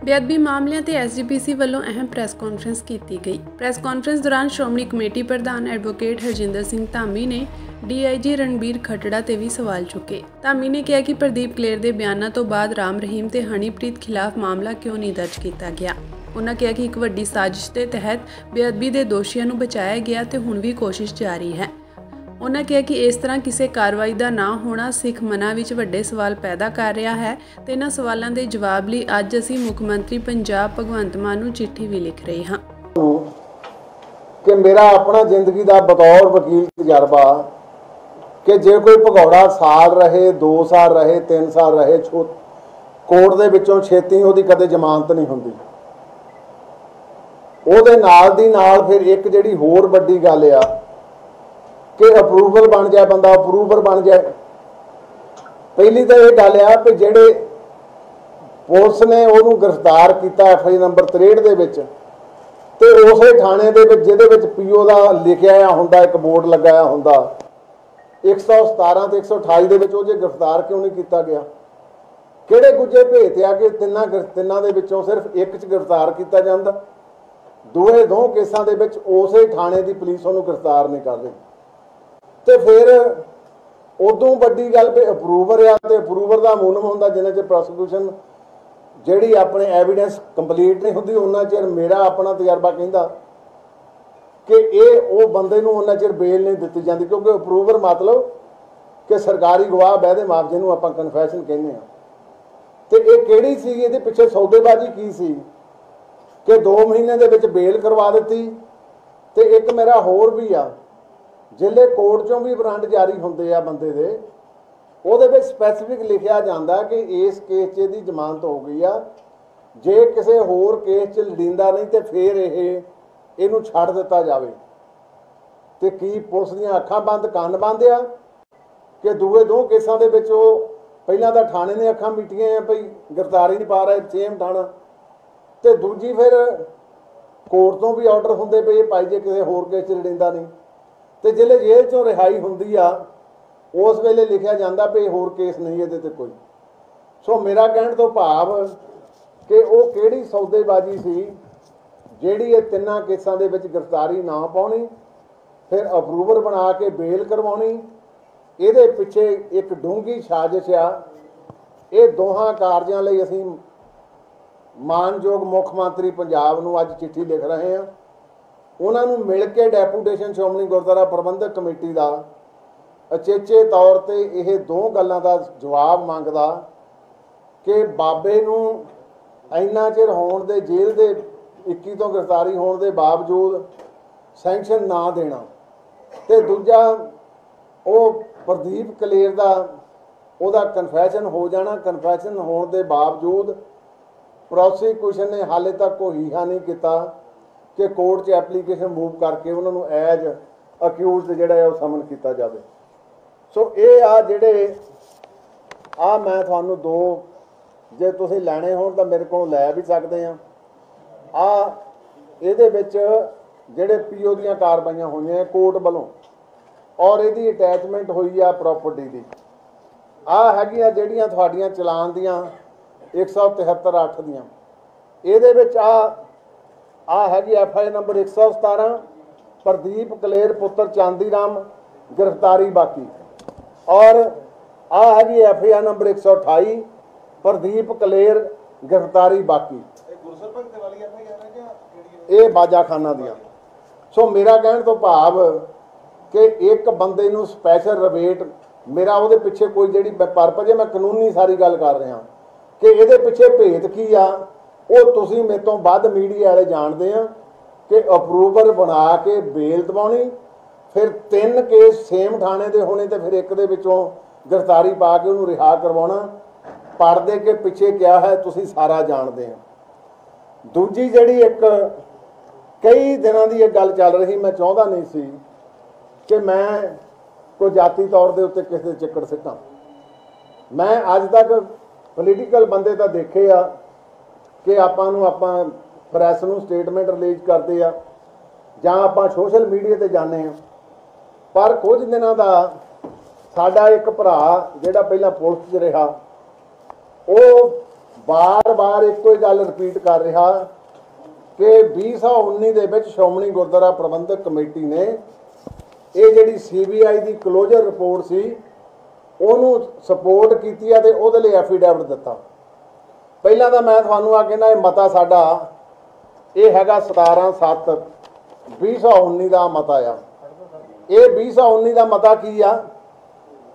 बेअदबी मामलों ते SGPC ਵੱਲੋਂ अहम प्रैस कॉन्फ्रेंस की गई। प्रैस कॉन्फ्रेंस दौरान श्रोमणी कमेटी प्रधान एडवोकेट हरजिंदर सिंह धामी ने DIG रणबीर खटड़ा ते भी सवाल चुके। धामी ने कहा कि प्रदीप कलेर के बयानों तो बाद राम रहीम ते हनीप्रीत खिलाफ मामला क्यों नहीं दर्ज किया गया। उन्होंने कहा कि एक वड्डी साजिश के तहत बेअदबी के दोषियों को बचाया गया तो हुण भी कोशिश जारी है। उन्होंने कहा कि इस तरह किसी कार्रवाई का ना होना सिख मनां विच वड्डे सवाल पैदा कर रहा है तो इन्हां सवालों के जवाब लई अज असीं मुख मंत्री पंजाब भगवंत मान नूं चिट्ठी भी लिख रहे हाँ कि मेरा अपना जिंदगी का बतौर वकील तजर्बा कि जे कोई भगौड़ा साल रहे 2 साल रहे 3 साल रहे कोर्ट दे विचों छेती उहदी कदे जमानत नहीं हुंदी। उहदे नाल दी नाल फिर एक जिहड़ी होर वड्डी गल आ कि अप्रूवल बन जाए, बंदा अप्रूवर बन जाए। पहली तो यह गल आ कि जेडे पुलिस ने उन्होंने गिरफ्तार किया FI नंबर 63 दे विच ते उस थाने दे विच जिहदे विच PO का लिखिया हुंदा एक बोर्ड लगाया हुंदा 117 ते 128 दे विच उहदे गिरफ्तार क्यों नहीं किया गया। किहड़े गुज्जे भेत आ कि तिन्नां दे विचों सिर्फ एक च गिरफ्तार किया जांदा, दो केसां दे विच उसे थाने की पुलिस उहनूं गिरफ्तार नहीं कर रही। तो फिर उदों वड्डी गल भी अप्रूवर आ ते अप्रूवर का मुनम हुंदा जिन्ना चਿਰ प्रोसिक्यूशन जिहड़ी अपने एविडेंस कंप्लीट नहीं हुंदी उन्ना चਿਰ मेरा अपना तजर्बा कहंदा कि ये वो बंदे नूं उन्ना चਿਰ बेल नहीं दित्ती जाती, क्योंकि अप्रूवर मतलब कि सरकारी गवाह बहदे माफ जिन्होंने आपां कन्फैशन कहने तो ये किहड़ी सी इहदे पिछे सौदेबाजी की सी कि 2 महीने दे विच बेल करवा दित्ती। ते एक मेरा होर भी आ जिले कोर्ट चों भी वारंट जारी होंदे आ बंदे दे ਉਹਦੇ ਵਿੱਚ स्पैसीफिक लिखिया जाता कि इस केस 'ਚ ਇਹਦੀ जमानत हो गई आ, जे किसी होर केस 'ਚ लड़ींदा नहीं तो फिर ਇਹਨੂੰ ਛੱਡ ਦਿੱਤਾ ਜਾਵੇ। ਤੇ ਕੀ ਪੁਲਿਸ ਦੀਆਂ ਅੱਖਾਂ ਬੰਦ ਕੰਨ ਬੰਦ ਆ ਕਿ ਦੂਏ 2 केसां ਦੇ ਵਿੱਚ ਉਹ ਪਹਿਲਾਂ ਤਾਂ ਥਾਣੇ ਨੇ ਅੱਖਾਂ ਮੀਟੀਆਂ ਆ ਭਈ ਗ੍ਰਿਫਤਾਰੀ ਨਹੀਂ ਪਾ ਰਹੇ ਸੇਮ ਥਾਣਾ ਤੇ ਦੂਜੀ ਫਿਰ ਕੋਰਟ ਤੋਂ ਵੀ ਆਰਡਰ ਹੁੰਦੇ ਪਏ ਭਾਈ ਜੇ ਕਿਸੇ ਹੋਰ ਕੇਸ 'ਚ ਲੜੀਂਦਾ नहीं तो जिले जेल चों रिहाई होंदी आ उस वेले लिखिया जाता भी होर केस नहीं ये कोई। सो मेरा कहने तो भाव कि वो किहड़ी सौदेबाजी सी जिहड़ी ये 3 केसां दे विच गिरफ्तारी ना पाउणी फिर अप्रूवर बना के बेल करवाउणी, इहदे पिछे एक डूंगी साजिश आ। ये दोहां कारजां लई असीं मानयोग मुख मंत्री पंजाब नूं अज चिट्ठी लिख रहे हैं। उन्होंने मिल के डेपूटेशन श्रोमणी गुरुद्वारा प्रबंधक कमेटी का अचेचे तौर पर यह 2 गल्लां का जवाब मंगदा कि बाबे नूं इन्ना चिर होण दे जेल दे 21 तो गिरफ्तारी होने के बावजूद सैंक्शन ना देना ते दूजा वो प्रदीप कलेर का उहदा कन्फैशन हो जाना, कन्फैशन होने के बावजूद प्रोसीक्यूशन ने हाले तक कोई हीहा नहीं किया कि कोर्ट 'च एप्लीकेशन मूव करके उन्होंने एज अक्यूज जिहड़ा है समन किया जाए। सो ये आ जिहड़े मैं तुहानूं 2 जे तुसीं लैणे होण तां मेरे कोल लै भी सकदे आ। इहदे विच जिहड़े PO दीयां कार्रवाईयां होईयां कोर्ट वल्लों और इहदी अटैचमेंट हुई आ प्रॉपर्टी दी हैगियां जिहड़ियां तुहाडीआं चलान दीयां 173(8) दीयां इहदे विच हैगी FI नंबर 117 प्रदीप कलेर पुत्र चांदी राम गिरफ्तारी बाकी और हैगी FI नंबर 128 प्रदीप कलेर गिरफ्तारी बाकी। ये बाजा खाना दिया। सो मेरा कहने तो भाव कि एक बंदे नूं स्पैशल रिबेट मेरा वो पिछे कोई जी परपज है, मैं कानूनी सारी गल कर रहा कि ये पिछे भेद की आ वो तुसीं मेरे तो वध मीडिया वाले जानते हैं कि अप्रूवर बना के बेल दवानी फिर 3 केस सेम थाने दे होने तो फिर एक दे विचों गिरफ्तारी पा के उन्होंने रिहा करवाना। पढ़दे के पिछे क्या है तुसीं सारा जानते हैं। दूजी जिहड़ी एक कई दिनों की एक गल चल रही, मैं चाहता नहीं सी कि मैं कोई जाती तौर के उत्ते किसी चिक्कड़ सिट्टां। मैं अज तक पोलीटिकल बंदे तो देखे आ कि आपां प्रैस नूं स्टेटमेंट रिलीज करते आ जां आपां सोशल मीडिया ते जाने आ, पर कुछ दिनों का साडा एक भरा जिहड़ा पहलां पुलिस 'च रहा वो बार-बार ਇੱਕੋ ਹੀ ਗੱਲ ਰਿਪੀਟ ਕਰ ਰਿਹਾ कि 2019 ਦੇ ਵਿੱਚ ਸ਼੍ਰੋਮਣੀ ਗੁਰਦੁਆਰਾ ਪ੍ਰਬੰਧਕ ਕਮੇਟੀ ਨੇ ਇਹ ਜਿਹੜੀ CBI ਦੀ ਕਲੋਜ਼ਰ ਰਿਪੋਰਟ ਸੀ ਉਹਨੂੰ ਸਪੋਰਟ ਕੀਤੀ ਆ ਤੇ ਉਹਦੇ ਲਈ ਐਫੀਡੈਵਿਟ ਦਿੱਤਾ। ਪਹਿਲਾਂ ਤਾਂ ਮੈਂ ਤੁਹਾਨੂੰ ਆ ਕਹਿੰਦਾ ਇਹ ਮਤਾ ਸਾਡਾ ਇਹ ਹੈਗਾ 17/7/2019 ਦਾ ਮਤਾ ਆ। ਇਹ 2019 ਦਾ ਮਤਾ ਕੀ ਆ?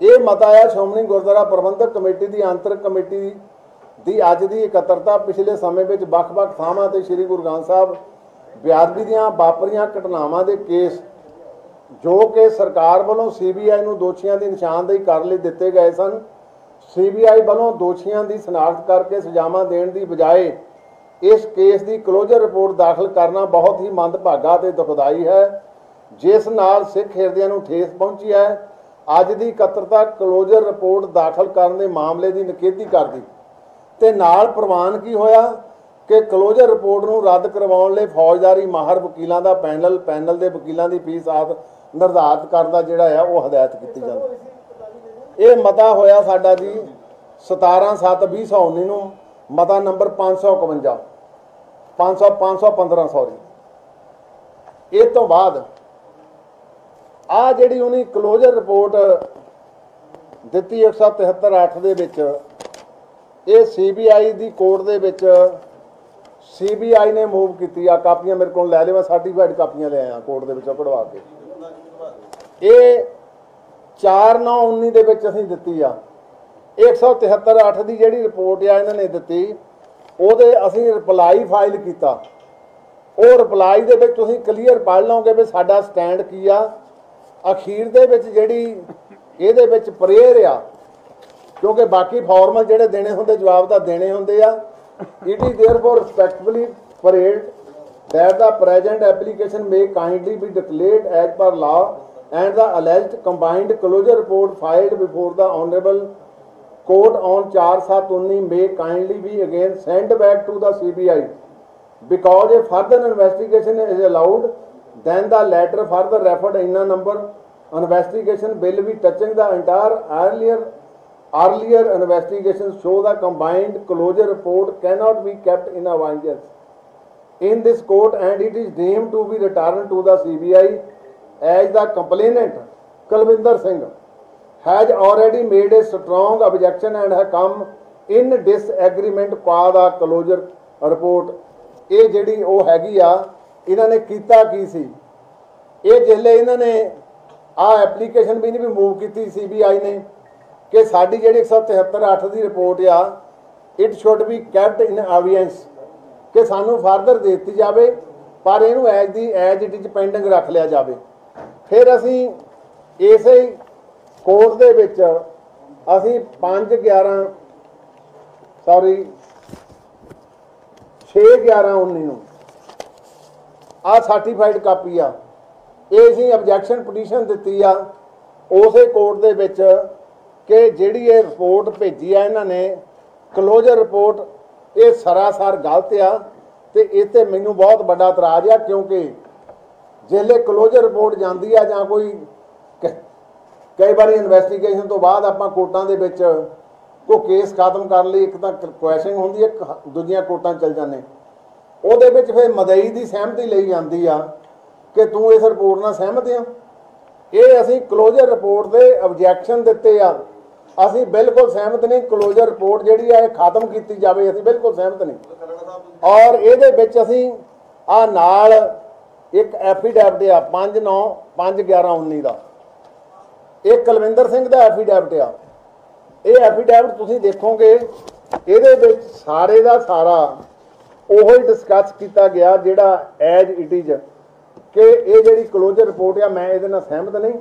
ਇਹ ਮਤਾ ਆ ਸ਼੍ਰੋਮਣੀ ਗੁਰਦੁਆਰਾ ਪ੍ਰਬੰਧਕ ਕਮੇਟੀ ਦੀ ਆਂਤਰਿਕ ਕਮੇਟੀ ਦੀ ਅੱਜ ਦੀ ਇਕੱਤਰਤਾ ਪਿਛਲੇ ਸਮੇਂ ਵਿੱਚ ਵੱਖ-ਵੱਖ ਥਾਵਾਂ ਤੇ ਸ੍ਰੀ ਗੁਰੂ ਗ੍ਰੰਥ ਸਾਹਿਬ ਬੇਅਦਬੀ ਦੀਆਂ ਵਾਪਰੀਆਂ ਘਟਨਾਵਾਂ ਦੇ ਕੇਸ ਜੋ ਕਿ ਸਰਕਾਰ ਵੱਲੋਂ CBI ਨੂੰ ਦੋਸ਼ੀਆਂ ਦੀ ਨਿਸ਼ਾਨਦੇਹੀ ਕਰਨ ਲਈ ਦਿੱਤੇ ਗਏ ਸਨ। CBI ਵੱਲੋਂ ਦੋਸ਼ੀਆਂ ਦੀ ਸ਼ਨਾਖਤ ਕਰਕੇ ਸਜ਼ਾਵਾਂ ਦੇਣ ਦੀ ਬਜਾਏ ਇਸ ਕੇਸ ਦੀ ਕਲੋਜ਼ਰ ਰਿਪੋਰਟ ਦਾਖਲ ਕਰਨਾ ਬਹੁਤ ਹੀ ਮੰਦਭਾਗਾ ਤੇ ਦੁਖਦਾਈ ਹੈ, ਜਿਸ ਨਾਲ ਸਿੱਖ ਹਿਰਦਿਆਂ ਨੂੰ ਠੇਸ ਪਹੁੰਚੀ ਹੈ। ਅੱਜ ਦੀ ਇਕੱਤਰਤਾ ਕਲੋਜ਼ਰ ਰਿਪੋਰਟ ਦਾਖਲ ਕਰਨ ਦੇ ਮਾਮਲੇ ਦੀ ਨਿਖੇਧੀ ਕਰਦੀ ਤੇ ਨਾਲ ਪ੍ਰਵਾਨਗੀ ਹੋਇਆ ਕਿ ਕਲੋਜ਼ਰ ਰਿਪੋਰਟ ਨੂੰ ਰੱਦ ਕਰਵਾਉਣ ਲਈ ਫੌਜਦਾਰੀ ਮਾਹਰ ਵਕੀਲਾਂ ਦਾ ਪੈਨਲ ਦੇ ਵਕੀਲਾਂ ਦੀ ਫੀਸ ਆਦਿ ਨਿਰਧਾਰਿਤ ਕਰਨ ਦਾ ਜਿਹੜਾ ਆ ਉਹ ਹਦਾਇਤ ਕੀਤੀ ਜਾਂਦੀ। ਇਹ ਮਤਾ ਹੋਇਆ ਸਾਡਾ ਜੀ 17/7/2019 ਨੂੰ, ਮਤਾ ਨੰਬਰ 515 ਸੌਰੀ। ਇਹ ਤੋਂ ਬਾਅਦ ਆ ਜਿਹੜੀ ਉਹਨੇ ਕਲੋਜ਼ਰ ਰਿਪੋਰਟ ਦਿੱਤੀ 173/8 ਦੇ ਵਿੱਚ ਇਹ CBI ਦੀ ਕੋਰਟ ਦੇ ਵਿੱਚ CBI ਨੇ ਮੂਵ ਕੀਤੀ ਆ। ਕਾਪੀਆਂ ਮੇਰੇ ਕੋਲ ਲੈ ਲਿਓ, ਮੈਂ ਸਰਟੀਫਾਈਡ ਕਾਪੀਆਂ ਲੈ ਆਇਆ ਕੋਰਟ ਦੇ ਵਿੱਚੋਂ ਕਢਵਾ ਕੇ। ਇਹ 4/9/19 ਦੇ ਵਿੱਚ ਅਸੀਂ ਦਿੱਤੀ ਆ। 173/8 ਦੀ ਜਿਹੜੀ ਰਿਪੋਰਟ ਆ ਇਹਨਾਂ ਨੇ ਦਿੱਤੀ, ਉਹਦੇ ਅਸੀਂ ਰਿਪਲਾਈ ਫਾਈਲ ਕੀਤਾ। ਉਹ ਰਿਪਲਾਈ ਦੇ ਵਿੱਚ ਤੁਸੀਂ ਕਲੀਅਰ ਪੜ੍ਹ ਲਓਗੇ ਵੀ ਸਾਡਾ ਸਟੈਂਡ ਕੀ ਆ। ਅਖੀਰ ਦੇ ਵਿੱਚ ਜਿਹੜੀ ਇਹਦੇ ਵਿੱਚ ਪ੍ਰੇਅਰ ਆ, ਕਿਉਂਕਿ ਬਾਕੀ ਫਾਰਮਲ ਜਿਹੜੇ ਦੇਣੇ ਹੁੰਦੇ ਜਵਾਬ ਤਾਂ ਦੇਣੇ ਹੁੰਦੇ ਆ। It is therefore respectfully prayed that the present application may kindly be declared as per law and the alleged combined closure report filed before the honorable court on 4/7/19 may kindly be again sent back to the CBI because a further investigation is allowed, then the letter further referred in a number investigation will be touching the entire earlier investigations show the combined closure report cannot be kept in abeyance in this court and it is deemed to be returned to the CBI as the complainant Kulvinder Singh has already made a strong objection and has come in disagreement with the closure report। ਇਹ ਜਿਹੜੀ ਉਹ ਹੈਗੀ ਆ, ਇਹਨਾਂ ਨੇ ਕੀਤਾ ਕੀ ਸੀ? ਇਹ ਜਿਹੜੇ ਇਹਨਾਂ ਨੇ ਆ ਐਪਲੀਕੇਸ਼ਨ ਵੀ ਨਹੀਂ ਵੀ ਮੂਵ ਕੀਤੀ CBI ਨੇ ਕਿ ਸਾਡੀ ਜਿਹੜੀ 173/8 ਦੀ ਰਿਪੋਰਟ ਆ ਇਟ ਸ਼ੁੱਡ ਬੀ ਕੈਪਟ ਇਨ ਅਬੀਐਂਸ, ਕਿ ਸਾਨੂੰ ਫਰਦਰ ਦੇ ਦਿੱਤੀ ਜਾਵੇ ਪਰ ਇਹਨੂੰ ਐਜ ਇਟ ਇਜ਼ ਪੈਂਡਿੰਗ ਰੱਖ ਲਿਆ ਜਾਵੇ। ਫਿਰ ਅਸੀਂ ਇਸੇ ਕੋਰਟ ਦੇ ਵਿੱਚ ਅਸੀਂ 6/11/19 ਨੂੰ ਆ ਸਰਟੀਫਾਈਡ ਕਾਪੀ ਆ, ਇਹ ਅਸੀਂ ਆਬਜੈਕਸ਼ਨ ਪਟੀਸ਼ਨ ਦਿੱਤੀ ਆ ਉਸੇ ਕੋਰਟ ਦੇ ਵਿੱਚ ਕਿ ਜਿਹੜੀ ਇਹ ਰਿਪੋਰਟ ਭੇਜੀ ਆ ਇਹਨਾਂ ਨੇ ਕਲੋਜ਼ਰ ਰਿਪੋਰਟ, ਇਹ ਸਰਾਸਰ ਗਲਤ ਆ ਤੇ ਇਹ ਤੇ ਮੈਨੂੰ ਬਹੁਤ ਵੱਡਾ ਇਤਰਾਜ਼ ਆ। ਕਿਉਂਕਿ ਜਿਹੜੇ ਕਲੋਜ਼ਰ ਰਿਪੋਰਟ ਜਾਂਦੀ ਆ ਜਾਂ ਕੋਈ ਕਈ ਵਾਰੀ ਇਨਵੈਸਟੀਗੇਸ਼ਨ ਤੋਂ ਬਾਅਦ ਆਪਾਂ ਕੋਰਟਾਂ ਦੇ ਵਿੱਚ ਕੋਈ ਕੇਸ ਖਤਮ ਕਰਨ ਲਈ ਇੱਕ ਤਾਂ ਕੁਐਸ਼ਨਿੰਗ ਹੁੰਦੀ ਹੈ, ਦੂਜੀਆਂ ਕੋਰਟਾਂ ਚਲ ਜਾਂਦੇ, ਉਹਦੇ ਵਿੱਚ ਫਿਰ ਮਦਈ ਦੀ ਸਹਿਮਤੀ ਲਈ ਜਾਂਦੀ ਆ ਕਿ ਤੂੰ ਇਸ ਰਿਪੋਰਟ ਨਾਲ ਸਹਿਮਤ ਆ। ਇਹ ਅਸੀਂ ਕਲੋਜ਼ਰ ਰਿਪੋਰਟ ਦੇ ਆਬਜੈਕਸ਼ਨ ਦਿੱਤੇ ਆ, ਅਸੀਂ ਬਿਲਕੁਲ ਸਹਿਮਤ ਨਹੀਂ। ਕਲੋਜ਼ਰ ਰਿਪੋਰਟ ਜਿਹੜੀ ਆ ਇਹ ਖਤਮ ਕੀਤੀ ਜਾਵੇ, ਅਸੀਂ ਬਿਲਕੁਲ ਸਹਿਮਤ ਨਹੀਂ। ਔਰ ਇਹਦੇ ਵਿੱਚ ਅਸੀਂ ਆ ਨਾਲ ਇੱਕ ਐਫੀਡੈਵਿਟ ਆ 5/9/11/19 ਦਾ, ਇਹ ਕੁਲਵਿੰਦਰ ਸਿੰਘ ਦਾ ਐਫੀਡੈਵਿਟ ਆ। ਇਹ ਐਫੀਡੈਵਿਟ ਤੁਸੀਂ ਦੇਖੋਗੇ ਇਹਦੇ ਵਿੱਚ ਸਾਰੇ ਦਾ ਸਾਰਾ ਉਹੋ ਹੀ ਡਿਸਕਸ ਕੀਤਾ ਗਿਆ ਜਿਹੜਾ ਐਜ ਇਟ ਇਜ਼ ਕਿ ਇਹ ਜਿਹੜੀ ਕਲੋਜ਼ਰ ਰਿਪੋਰਟ ਆ ਮੈਂ ਇਹਦੇ ਨਾਲ ਸਹਿਮਤ ਨਹੀਂ।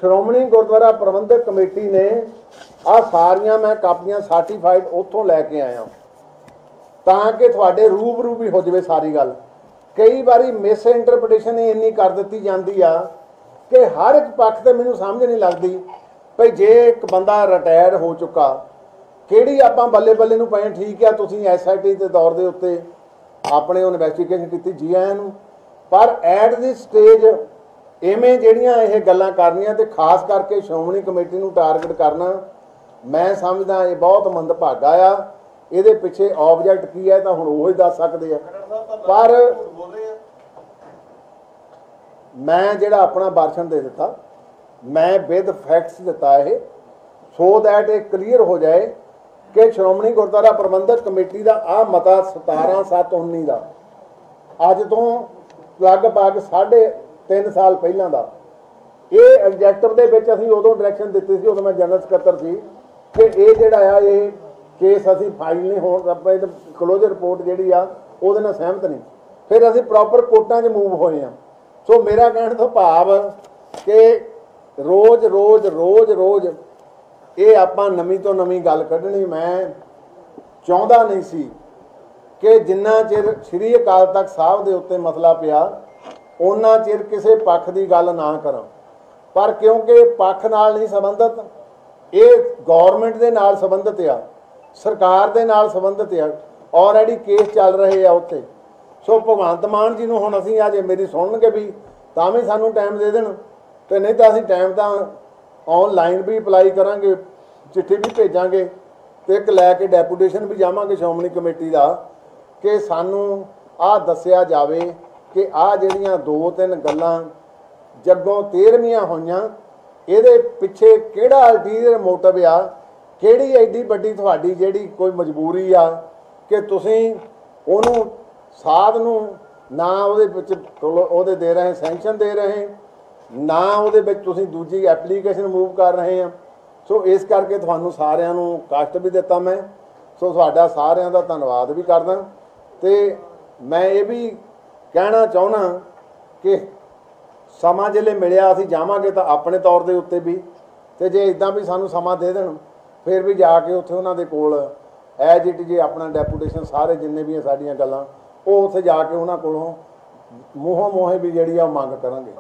ਸ਼੍ਰੋਮਣੀ ਗੁਰਦੁਆਰਾ ਪ੍ਰਬੰਧਕ ਕਮੇਟੀ ਨੇ ਆ ਸਾਰੀਆਂ ਮੈਂ ਕਾਪੀਆਂ ਸਰਟੀਫਾਈਡ ਉੱਥੋਂ ਲੈ ਕੇ ਆਇਆ ਤਾਂ ਕਿ ਤੁਹਾਡੇ ਰੂਬਰੂ ਵੀ ਹੋ ਜਾਵੇ ਸਾਰੀ ਗੱਲ। ਕਈ ਵਾਰੀ ਮਿਸ ਇੰਟਰਪ੍ਰੀਟੇਸ਼ਨ ਇੰਨੀ ਕਰ ਦਿੱਤੀ ਜਾਂਦੀ ਆ ਕਿ ਹਰ ਇੱਕ ਪੱਖ ਤੇ ਮੈਨੂੰ ਸਮਝ ਨਹੀਂ ਲੱਗਦੀ ਭਈ ਜੇ ਇੱਕ ਬੰਦਾ ਰਿਟਾਇਰ ਹੋ ਚੁੱਕਾ ਕਿਹੜੀ ਆਪਾਂ ਬੱਲੇ ਬੱਲੇ ਨੂੰ ਪਏ। ਠੀਕ ਆ ਤੁਸੀਂ SIT ਦੇ ਦੌਰ ਦੇ ਉੱਤੇ ਆਪਣੇ ਇਨਵੈਸਟੀਗੇਸ਼ਨ ਕੀਤੀ ਜੀ ਆਇਆਂ ਨੂੰ, ਪਰ ਐਟ ਦੀ ਸਟੇਜ ਇਵੇਂ ਜਿਹੜੀਆਂ ਇਹ ਗੱਲਾਂ ਕਰਨੀਆਂ ਤੇ ਖਾਸ ਕਰਕੇ ਸ਼੍ਰੋਮਣੀ ਕਮੇਟੀ ਨੂੰ ਟਾਰਗੇਟ ਕਰਨਾ ਮੈਂ ਸਮਝਦਾ ਇਹ ਬਹੁਤ ਮੰਦਭਾਗਾ ਆ। ਇਹਦੇ ਪਿੱਛੇ ਆਬਜੈਕਟ ਕੀ ਹੈ ਤਾਂ ਹੁਣ ਉਹ ਹੀ ਦੱਸ ਸਕਦੇ ਆ। ਪਰ ਮੈਂ ਜਿਹੜਾ ਆਪਣਾ ਭਾਸ਼ਣ ਦੇ ਦਿੱਤਾ, ਮੈਂ ਵਿਦ ਫੈਕਟਸ ਦਿੱਤਾ ਇਹ, ਸੋ ਦੈਟ ਇਹ ਕਲੀਅਰ ਹੋ ਜਾਏ ਕਿ ਸ਼੍ਰੋਮਣੀ ਗੁਰਦੁਆਰਾ ਪ੍ਰਬੰਧਕ ਕਮੇਟੀ ਦਾ ਆਹ ਮਤਾ 17/7/19 ਦਾ ਅੱਜ ਤੋਂ ਲਗਭਗ 3.5 ਸਾਲ ਪਹਿਲਾਂ ਦਾ, ਇਹ ਐਗਜੈਕਟਿਵ ਦੇ ਵਿੱਚ ਅਸੀਂ ਉਦੋਂ ਡਾਇਰੈਕਸ਼ਨ ਦਿੱਤੀ ਸੀ, ਉਦੋਂ ਮੈਂ ਜਨਰਲ ਸਕੱਤਰ ਸੀ, ਕਿ ਇਹ ਜਿਹੜਾ ਆ ਇਹ ਕੇਸ ਅਸੀਂ ਫਾਈਲ ਨਹੀਂ ਹੋਣ ਆਪਾਂ ਕਲੋਜ਼ਰ ਰਿਪੋਰਟ ਜਿਹੜੀ ਆ ਉਹਦੇ ਨਾਲ ਸਹਿਮਤ ਨਹੀਂ। ਫਿਰ ਅਸੀਂ ਪ੍ਰੋਪਰ ਕੋਰਟਾਂ 'ਚ ਮੂਵ ਹੋਏ ਹਾਂ। ਸੋ ਮੇਰਾ ਕਹਿਣ ਤੋਂ ਭਾਵ ਕਿ ਰੋਜ਼ ਇਹ ਆਪਾਂ ਨਵੀਂ ਤੋਂ ਨਵੀਂ ਗੱਲ ਕੱਢਣੀ। ਮੈਂ ਚਾਹੁੰਦਾ ਨਹੀਂ ਸੀ ਕਿ ਜਿੰਨਾ ਚਿਰ ਸ੍ਰੀ ਅਕਾਲ ਤਖਤ ਸਾਹਿਬ ਦੇ ਉੱਤੇ ਮਸਲਾ ਪਿਆ ਉਹਨਾਂ ਚਿਰ ਕਿਸੇ ਪੱਖ ਦੀ ਗੱਲ ਨਾ ਕਰਾਂ, ਪਰ ਕਿਉਂਕਿ ਪੱਖ ਨਾਲ ਨਹੀਂ ਸੰਬੰਧਿਤ, ਇਹ ਗਵਰਨਮੈਂਟ ਦੇ ਨਾਲ ਸੰਬੰਧਿਤ ਆ, ਸਰਕਾਰ ਦੇ ਨਾਲ ਸੰਬੰਧਿਤ ਆ, ਆਲਰੇਡੀ ਕੇਸ ਚੱਲ ਰਹੇ ਆ ਉੱਥੇ। ਸੋ ਭਗਵੰਤ ਮਾਨ ਜੀ ਨੂੰ ਹੁਣ ਅਸੀਂ ਅੱਜ ਮੇਰੀ ਸੁਣਨਗੇ ਵੀ ਤਾਂ ਵੀ ਸਾਨੂੰ ਟਾਈਮ ਦੇ ਦੇਣ, ਤੇ ਨਹੀਂ ਤਾਂ ਅਸੀਂ ਟਾਈਮ ਤਾਂ ਆਨਲਾਈਨ ਵੀ ਅਪਲਾਈ ਕਰਾਂਗੇ, ਚਿੱਠੀ ਵੀ ਭੇਜਾਂਗੇ, ਤੇ ਇੱਕ ਲੈ ਕੇ ਡੈਪੂਟੇਸ਼ਨ ਵੀ ਜਾਵਾਂਗੇ ਸ਼੍ਰੋਮਣੀ ਕਮੇਟੀ ਦਾ ਕਿ ਸਾਨੂੰ ਆਹ ਦੱਸਿਆ ਜਾਵੇ ਕਿ ਆਹ ਜਿਹੜੀਆਂ 2-3 ਗੱਲਾਂ ਜੱਗੋਂ 13ਵੀਆਂ ਹੋਈਆਂ, ਇਹਦੇ ਪਿੱਛੇ ਕਿਹੜਾ ਅਲਟੀਰੀਅਰ ਮੋਟਿਵ ਆ, ਕਿਹੜੀ ਐਡੀ ਵੱਡੀ ਤੁਹਾਡੀ ਜਿਹੜੀ ਕੋਈ ਮਜਬੂਰੀ ਆ ਕਿ ਤੁਸੀਂ ਉਹਨੂੰ ਸਾਧ ਨੂੰ ਨਾ ਉਹਦੇ ਵਿੱਚ ਉਹਦੇ ਦੇ ਰਹੇ ਸੈਂਕਸ਼ਨ ਦੇ ਰਹੇ, ਨਾ ਉਹਦੇ ਵਿੱਚ ਤੁਸੀਂ ਦੂਜੀ ਐਪਲੀਕੇਸ਼ਨ ਮੂਵ ਕਰ ਰਹੇ ਆ। ਸੋ ਇਸ ਕਰਕੇ ਤੁਹਾਨੂੰ ਸਾਰਿਆਂ ਨੂੰ ਕਸ਼ਟ ਵੀ ਦਿੱਤਾ ਮੈਂ, ਸੋ ਤੁਹਾਡਾ ਸਾਰਿਆਂ ਦਾ ਧੰਨਵਾਦ ਵੀ ਕਰਦਾ। ਤੇ ਮੈਂ ਇਹ ਵੀ ਕਹਿਣਾ ਚਾਹੁੰਦਾ ਕਿ ਸਮਾਂ ਜਿਹੜੇ ਮਿਲਿਆ ਅਸੀਂ ਜਾਵਾਂਗੇ ਤਾਂ ਆਪਣੇ ਤੌਰ ਦੇ ਉੱਤੇ ਵੀ, ਤੇ ਜੇ ਇਦਾਂ ਵੀ ਸਾਨੂੰ ਸਮਾਂ ਦੇ ਦੇਣ ਫਿਰ ਵੀ ਜਾ ਕੇ ਉੱਥੇ ਉਹਨਾਂ ਦੇ ਕੋਲ ਐਜ ਇਟ ਜੇ ਆਪਣਾ ਡੈਪੂਟੇਸ਼ਨ ਸਾਰੇ ਜਿੰਨੇ ਵੀ ਸਾਡੀਆਂ ਗੱਲਾਂ ਉਹ ਉੱਥੇ ਜਾ ਕੇ ਉਹਨਾਂ ਕੋਲੋਂ ਮੂੰਹੋਂ ਮੂੰਹੇ ਵੀ ਜਿਹੜੀ ਆ ਮੰਗ ਕਰਾਂਗੇ।